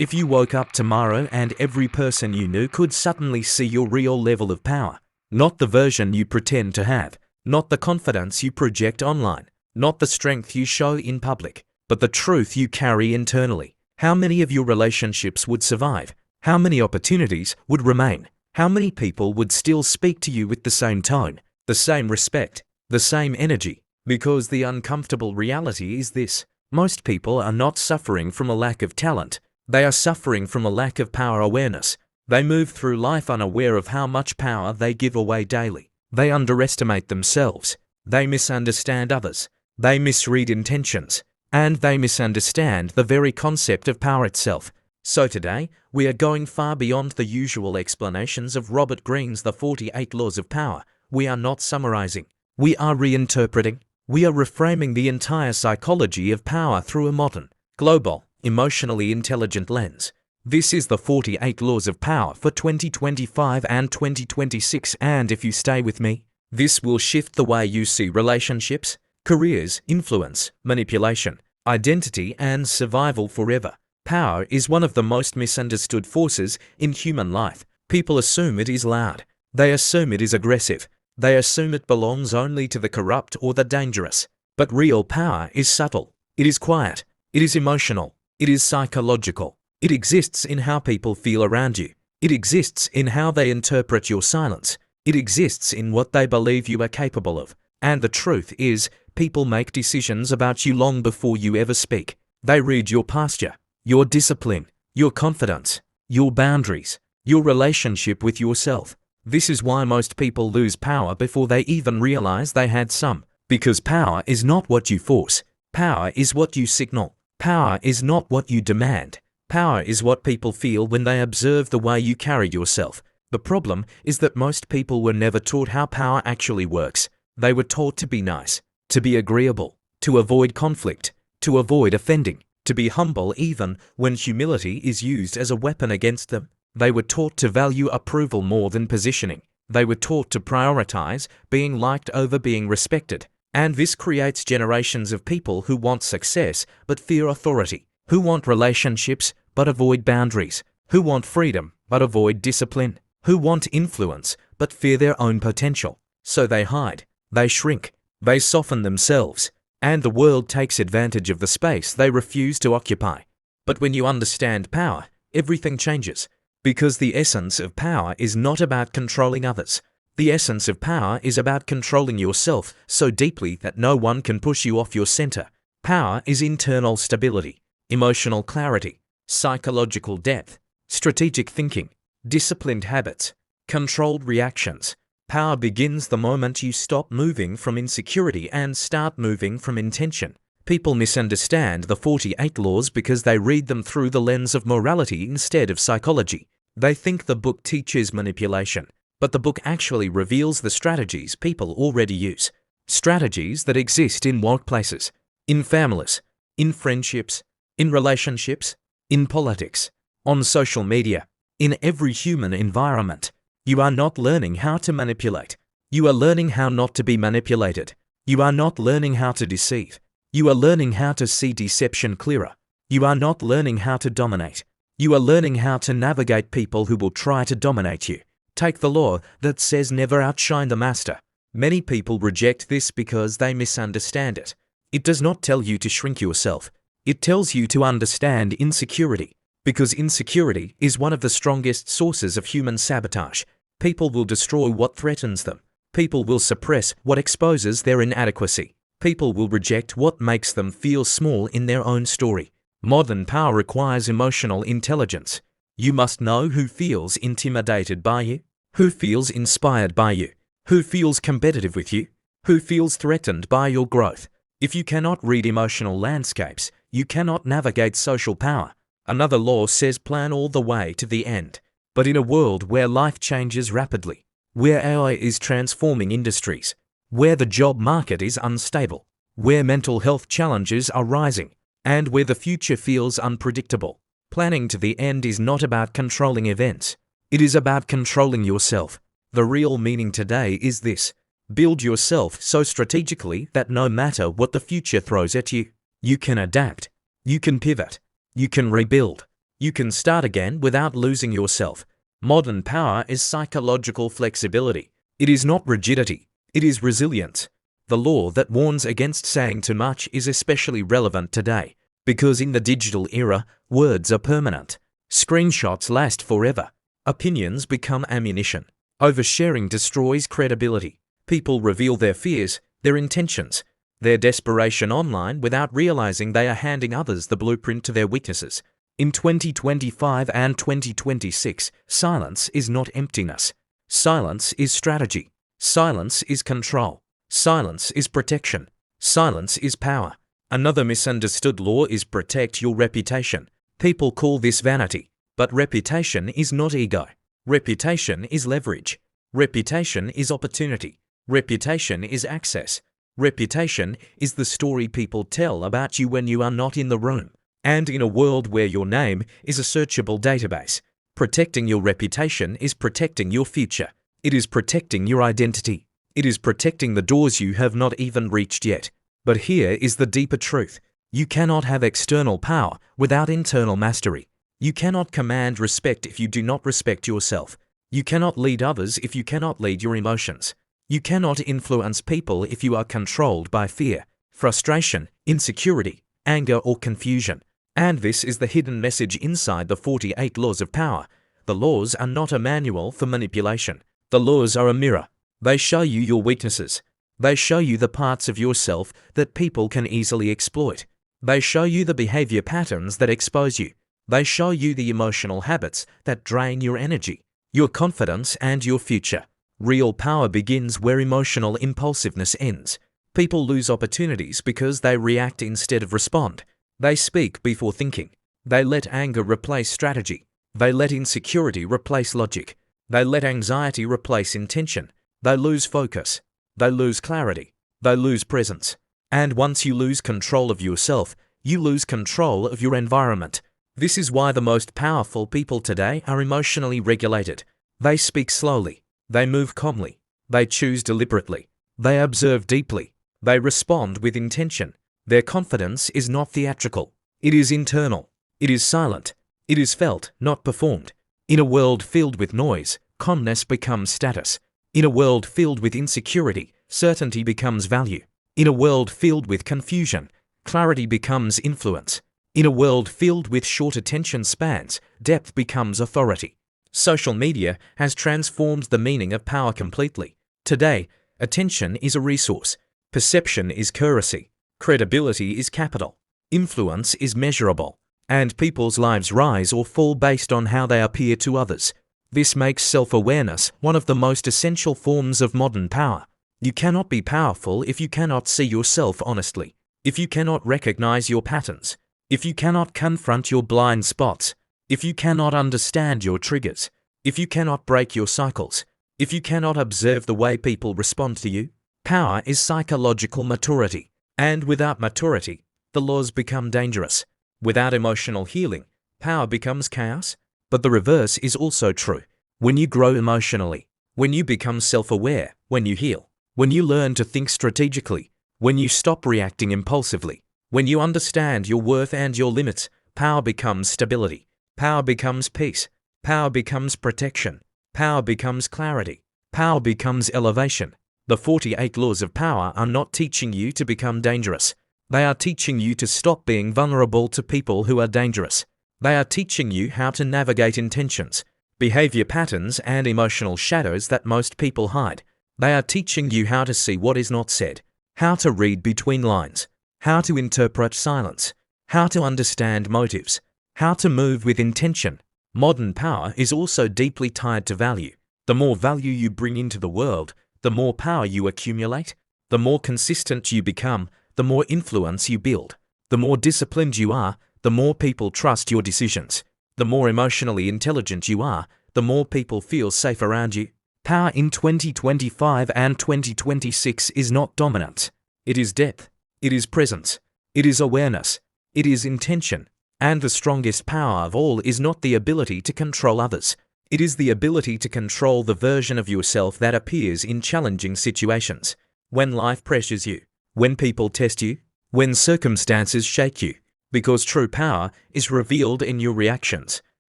If you woke up tomorrow and every person you knew could suddenly see your real level of power, not the version you pretend to have, not the confidence you project online, not the strength you show in public, but the truth you carry internally, how many of your relationships would survive? How many opportunities would remain? How many people would still speak to you with the same tone, the same respect, the same energy? Because the uncomfortable reality is this: most people are not suffering from a lack of talent. They are suffering from a lack of power awareness. They move through life unaware of how much power they give away daily. They underestimate themselves. They misunderstand others. They misread intentions. And they misunderstand the very concept of power itself. So today, we are going far beyond the usual explanations of Robert Greene's The 48 Laws of Power. We are not summarizing. We are reinterpreting. We are reframing the entire psychology of power through a modern, global, emotionally intelligent lens. This is the 48 Laws of Power for 2025 and 2026, and if you stay with me, this will shift the way you see relationships, careers, influence, manipulation, identity, and survival forever. Power is one of the most misunderstood forces in human life. People assume it is loud. They assume it is aggressive. They assume it belongs only to the corrupt or the dangerous. But real power is subtle. It is quiet. It is emotional. It is psychological. It exists in how people feel around you. It exists in how they interpret your silence. It exists in what they believe you are capable of. And the truth is, people make decisions about you long before you ever speak. They read your posture, your discipline, your confidence, your boundaries, your relationship with yourself. This is why most people lose power before they even realize they had some. Because power is not what you force. Power is what you signal. Power is not what you demand. Power is what people feel when they observe the way you carry yourself. The problem is that most people were never taught how power actually works. They were taught to be nice, to be agreeable, to avoid conflict, to avoid offending, to be humble even when humility is used as a weapon against them. They were taught to value approval more than positioning. They were taught to prioritize being liked over being respected. And this creates generations of people who want success but fear authority, who want relationships but avoid boundaries, who want freedom but avoid discipline, who want influence but fear their own potential. So they hide, they shrink, they soften themselves, and the world takes advantage of the space they refuse to occupy. But when you understand power, everything changes. Because the essence of power is not about controlling others. The essence of power is about controlling yourself so deeply that no one can push you off your center. Power is internal stability, emotional clarity, psychological depth, strategic thinking, disciplined habits, controlled reactions. Power begins the moment you stop moving from insecurity and start moving from intention. People misunderstand the 48 laws because they read them through the lens of morality instead of psychology. They think the book teaches manipulation, but the book actually reveals the strategies people already use. Strategies that exist in workplaces, in families, in friendships, in relationships, in politics, on social media, in every human environment. You are not learning how to manipulate. You are learning how not to be manipulated. You are not learning how to deceive. You are learning how to see deception clearer. You are not learning how to dominate. You are learning how to navigate people who will try to dominate you. Take the law that says never outshine the master. Many people reject this because they misunderstand it. It does not tell you to shrink yourself. It tells you to understand insecurity. Because insecurity is one of the strongest sources of human sabotage. People will destroy what threatens them. People will suppress what exposes their inadequacy. People will reject what makes them feel small in their own story. Modern power requires emotional intelligence. You must know who feels intimidated by you, who feels inspired by you, who feels competitive with you, who feels threatened by your growth. If you cannot read emotional landscapes, you cannot navigate social power. Another law says plan all the way to the end. But in a world where life changes rapidly, where AI is transforming industries, where the job market is unstable, where mental health challenges are rising, and where the future feels unpredictable, planning to the end is not about controlling events. It is about controlling yourself. The real meaning today is this: build yourself so strategically that no matter what the future throws at you, you can adapt, you can pivot, you can rebuild. You can start again without losing yourself. Modern power is psychological flexibility. It is not rigidity. It is resilience. The law that warns against saying too much is especially relevant today, because in the digital era, words are permanent. Screenshots last forever. Opinions become ammunition. Oversharing destroys credibility. People reveal their fears, their intentions, their desperation online without realizing they are handing others the blueprint to their weaknesses. In 2025 and 2026, silence is not emptiness. Silence is strategy. Silence is control. Silence is protection. Silence is power. Another misunderstood law is protect your reputation. People call this vanity, but reputation is not ego. Reputation is leverage. Reputation is opportunity. Reputation is access. Reputation is the story people tell about you when you are not in the room. And in a world where your name is a searchable database, protecting your reputation is protecting your future. It is protecting your identity. It is protecting the doors you have not even reached yet. But here is the deeper truth. You cannot have external power without internal mastery. You cannot command respect if you do not respect yourself. You cannot lead others if you cannot lead your emotions. You cannot influence people if you are controlled by fear, frustration, insecurity, anger, or confusion. And this is the hidden message inside the 48 laws of power. The laws are not a manual for manipulation. The laws are a mirror. They show you your weaknesses. They show you the parts of yourself that people can easily exploit. They show you the behavior patterns that expose you. They show you the emotional habits that drain your energy, your confidence, and your future. Real power begins where emotional impulsiveness ends. People lose opportunities because they react instead of respond. They speak before thinking. They let anger replace strategy. They let insecurity replace logic. They let anxiety replace intention. They lose focus. They lose clarity. They lose presence. And once you lose control of yourself, you lose control of your environment. This is why the most powerful people today are emotionally regulated. They speak slowly. They move calmly. They choose deliberately. They observe deeply. They respond with intention. Their confidence is not theatrical. It is internal. It is silent. It is felt, not performed. In a world filled with noise, calmness becomes status. In a world filled with insecurity, certainty becomes value. In a world filled with confusion, clarity becomes influence. In a world filled with short attention spans, depth becomes authority. Social media has transformed the meaning of power completely. Today, attention is a resource. Perception is currency. Credibility is capital. Influence is measurable. And people's lives rise or fall based on how they appear to others. This makes self-awareness one of the most essential forms of modern power. You cannot be powerful if you cannot see yourself honestly, if you cannot recognize your patterns, if you cannot confront your blind spots, if you cannot understand your triggers, if you cannot break your cycles, if you cannot observe the way people respond to you. Power is psychological maturity. And without maturity, the laws become dangerous. Without emotional healing, power becomes chaos. But the reverse is also true. When you grow emotionally, when you become self-aware, when you heal, when you learn to think strategically, when you stop reacting impulsively, when you understand your worth and your limits, power becomes stability. Power becomes peace. Power becomes protection. Power becomes clarity. Power becomes elevation. The 48 laws of power are not teaching you to become dangerous. They are teaching you to stop being vulnerable to people who are dangerous. They are teaching you how to navigate intentions, behavior patterns, and emotional shadows that most people hide. They are teaching you how to see what is not said, how to read between lines, how to interpret silence, how to understand motives, how to move with intention. Modern power is also deeply tied to value. The more value you bring into the world, the more power you accumulate. The more consistent you become, the more influence you build. The more disciplined you are, the more people trust your decisions. The more emotionally intelligent you are, the more people feel safe around you. Power in 2025 and 2026 is not dominance. It is depth. It is presence. It is awareness. It is intention. And the strongest power of all is not the ability to control others. It is the ability to control the version of yourself that appears in challenging situations. When life pressures you, when people test you, when circumstances shake you, Because true power is revealed in your reactions,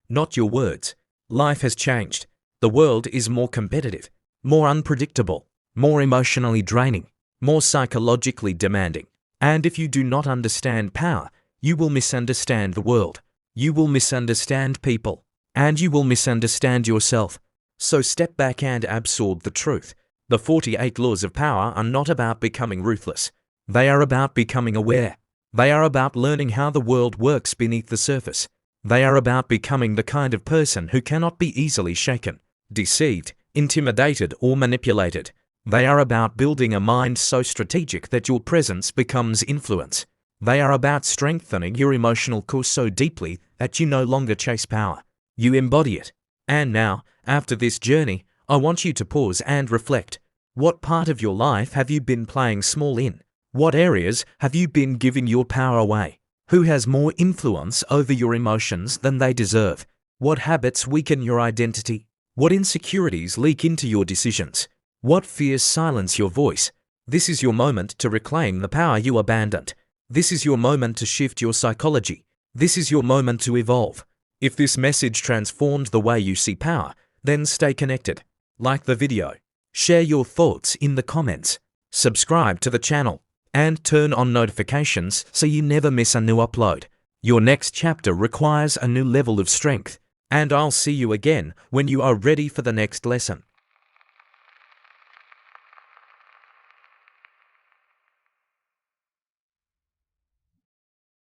not your words. Life has changed. The world is more competitive, more unpredictable, more emotionally draining, more psychologically demanding. And if you do not understand power, you will misunderstand the world. You will misunderstand people. And you will misunderstand yourself. So step back and absorb the truth. The 48 laws of power are not about becoming ruthless. They are about becoming aware. They are about learning how the world works beneath the surface. They are about becoming the kind of person who cannot be easily shaken, deceived, intimidated, or manipulated. They are about building a mind so strategic that your presence becomes influence. They are about strengthening your emotional core so deeply that you no longer chase power. You embody it. And now, after this journey, I want you to pause and reflect. What part of your life have you been playing small in? What areas have you been giving your power away? Who has more influence over your emotions than they deserve? What habits weaken your identity? What insecurities leak into your decisions? What fears silence your voice? This is your moment to reclaim the power you abandoned. This is your moment to shift your psychology. This is your moment to evolve. If this message transformed the way you see power, then stay connected. Like the video, share your thoughts in the comments, subscribe to the channel, and turn on notifications so you never miss a new upload. Your next chapter requires a new level of strength, and I'll see you again when you are ready for the next lesson.